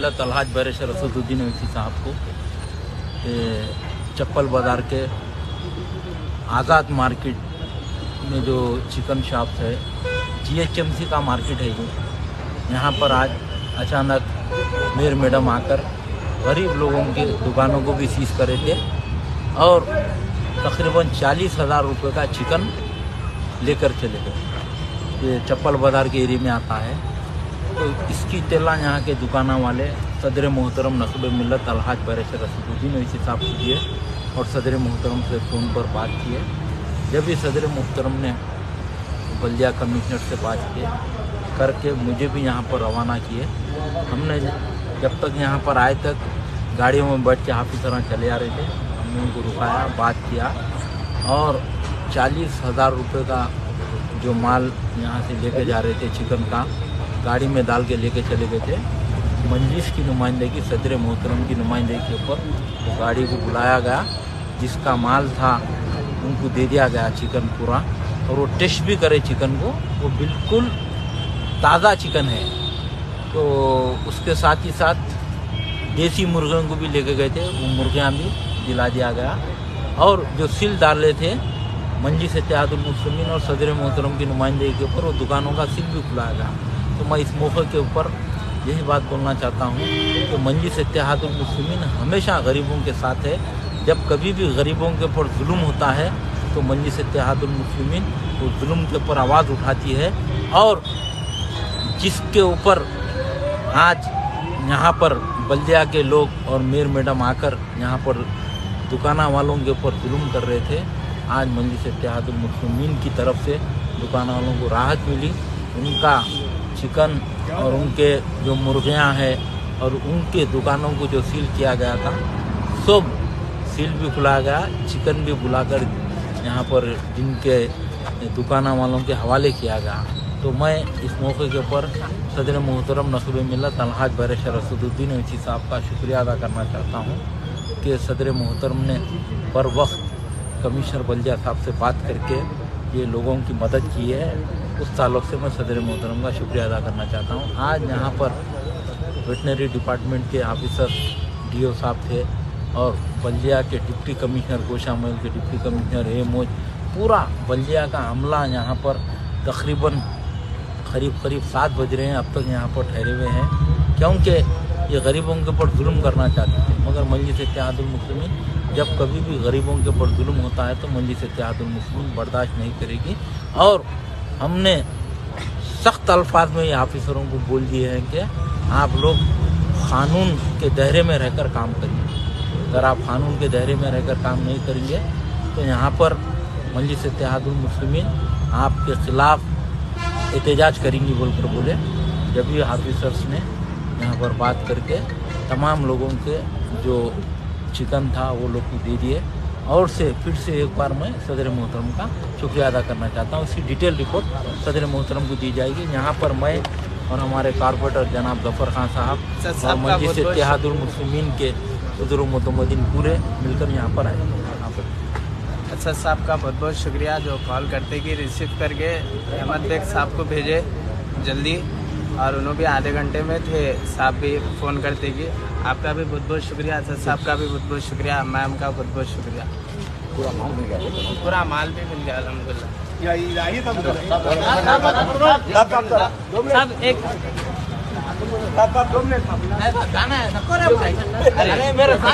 मिल्लत Alhaj barrister Asaduddin Owaisi साहब को चप्पल बाज़ार के आज़ाद मार्केट में जो चिकन शॉप्स है, GHMC का मार्केट है ये, यहाँ पर आज अचानक मेयर मैडम आकर गरीब लोगों के दुकानों को भी सीज करे थे और तकरीबन 40,000 रुपये का चिकन लेकर चले गए। ये चप्पल बाज़ार के एरिया में आता है। तो इसकी इत्तला यहाँ के दुकाना वाले सदर मोहतरम नक़ीब मिल्लत अलहाज बैरिस्टर असदुद्दीन ओवैसी साहब को दिए और सदर मोहतरम से फ़ोन पर बात किए। जब भी सदर मोहतरम ने बल्दिया कमिश्नर से बात किए करके मुझे भी यहाँ पर रवाना किए। हमने जब तक यहाँ पर आए तक गाड़ियों में बैठ के हाफी तरह चले आ रहे थे। हमने उनको रुकाया, बात किया और 40,000 रुपये का जो माल यहाँ से लेके जा रहे थे चिकन का, गाड़ी में डाल के लेके चले गए थे। मंजिश की नुमाइंदगी, सदर मोहतरम की नुमाइंदगी के ऊपर वो गाड़ी को बुलाया गया, जिसका माल था उनको दे दिया गया चिकन पूरा, और वो टेस्ट भी करे चिकन को, वो बिल्कुल ताज़ा चिकन है। तो उसके साथ ही साथ देसी मुर्गियों को भी लेके गए थे, वो मुर्गियाँ भी दिला दिया गया। और जो सील डाले थे मंजिश इत्तेहादुल मुस्लिमीन और सदर मोहतरम की नुमाइंदगी के ऊपर, वो दुकानों का सील भी खुलाया गया। तो मैं इस मौके के ऊपर यही बात बोलना चाहता हूँ कि मंजिश इत्तेहादुल मुस्लिमीन हमेशा गरीबों के साथ है। जब कभी भी गरीबों के ऊपर जुल्म होता है तो मंजिश इत्तेहादुल मुस्लिमीन वो जुल्म के ऊपर आवाज़ उठाती है। और जिसके ऊपर आज यहाँ पर बल्दिया के लोग और मेयर मैडम आकर यहाँ पर दुकाना वालों के ऊपर जुल्म कर रहे थे, आज मंजिश इत्तेहादुल मुस्लिमीन की तरफ से दुकाना वालों को राहत मिली। उनका चिकन और उनके जो मुर्गियाँ हैं और उनके दुकानों को जो सील किया गया था, सब सील भी खुला गया, चिकन भी बुलाकर यहाँ पर जिनके दुकाना वालों के हवाले किया गया। तो मैं इस मौके के ऊपर सदर मोहतरम नक़ीब मिल्लत अलहाज बैरिस्टर असदुद्दीन ओवैसी साहब का शुक्रिया अदा करना चाहता हूँ कि सदर मोहतरम ने बर वक्त कमिश्नर बल्दिया साहब से बात करके ये लोगों की मदद की है। उस ताल्लुक़ से मैं सदर मोहतरम का शुक्रिया अदा करना चाहता हूँ। आज यहाँ पर वेटनरी डिपार्टमेंट के ऑफिसर DO साहब थे और बल्दिया के डिप्टी कमिश्नर, गोशा महल के डिप्टी कमिश्नर AMO, पूरा बल्दिया का अमला यहाँ पर तकरीबन करीब 7 बज रहे हैं, अब तक यहाँ पर ठहरे हुए हैं, क्योंकि ये गरीबों के ऊपर जुल्म करना चाहते थे। मगर मंजिश इत्तेहादुल मुस्लिमीन जब कभी भी गरीबों के ऊपर जुल्म होता है तो मंजिश इत्तेहादुल मुस्लिमीन बर्दाश्त नहीं करेगी। और हमने सख्त अल्फाज में ये ऑफिसरों को बोल दिए हैं कि आप लोग क़ानून के दायरे में रहकर काम करिए। अगर आप क़ानून के दायरे में रहकर काम नहीं करेंगे तो यहाँ पर मंजिश इत्तेहादुल मुस्लिमीन आपके ख़िलाफ़ एहतजाज करेंगी बोलकर बोले। जब भी ऑफिसर्स ने यहाँ पर बात करके तमाम लोगों के जो चिकन था वो लोग को दे दिए। और फिर से एक बार मैं सदर मोहतरम का शुक्रिया अदा करना चाहता हूँ। इसकी डिटेल रिपोर्ट सदर मोहतरम को दी जाएगी। यहाँ पर मैं और हमारे कॉर्पोरेटर जनाब गफ़र खान साहब और मंजिश इत्तेहादुल मुस्लिमीन के उज़्र मुतमद्दिन पूरे मिलकर यहाँ पर आए। असद साहब का बहुत बहुत शुक्रिया जो कॉल करते कि रिसीव करके अहमद बेग साहब को भेजे जल्दी, और उन्होंने भी आधे घंटे में थे, साहब भी फ़ोन करते कि आपका भी बहुत बहुत शुक्रिया, असद साहब का भी बहुत बहुत शुक्रिया, मैम का बहुत बहुत शुक्रिया। पूरा माल भी मिल गया अल्हम्दुलिल्लाह। सब एक